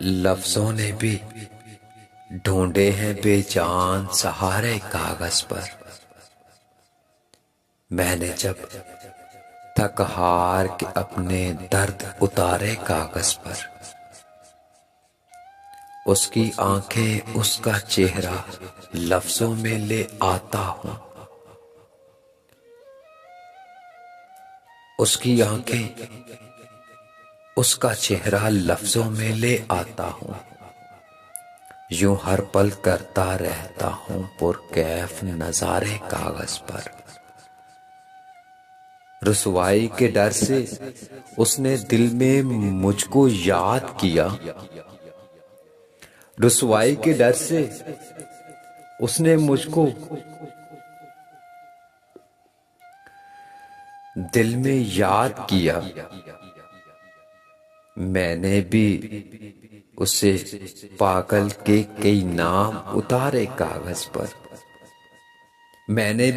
लफ्जों ने भी ढूंढे हैं बेजान सहारे कागज पर। मैंने जब थक हार के अपने दर्द उतारे कागज पर, उसकी आंखें उसका चेहरा लफ्जों में ले आता हूं। उसकी आंखें उसका चेहरा लफ्जों में ले आता हूं। यूं हर पल करता रहता हूं पुरकैफ नजारे कागज पर। रुसवाई के डर से उसने दिल में मुझको याद किया। रुसवाई के डर से उसने मुझको दिल में याद किया। मैंने भी उसे पागल के कई नाम उतारे कागज पर। मैंने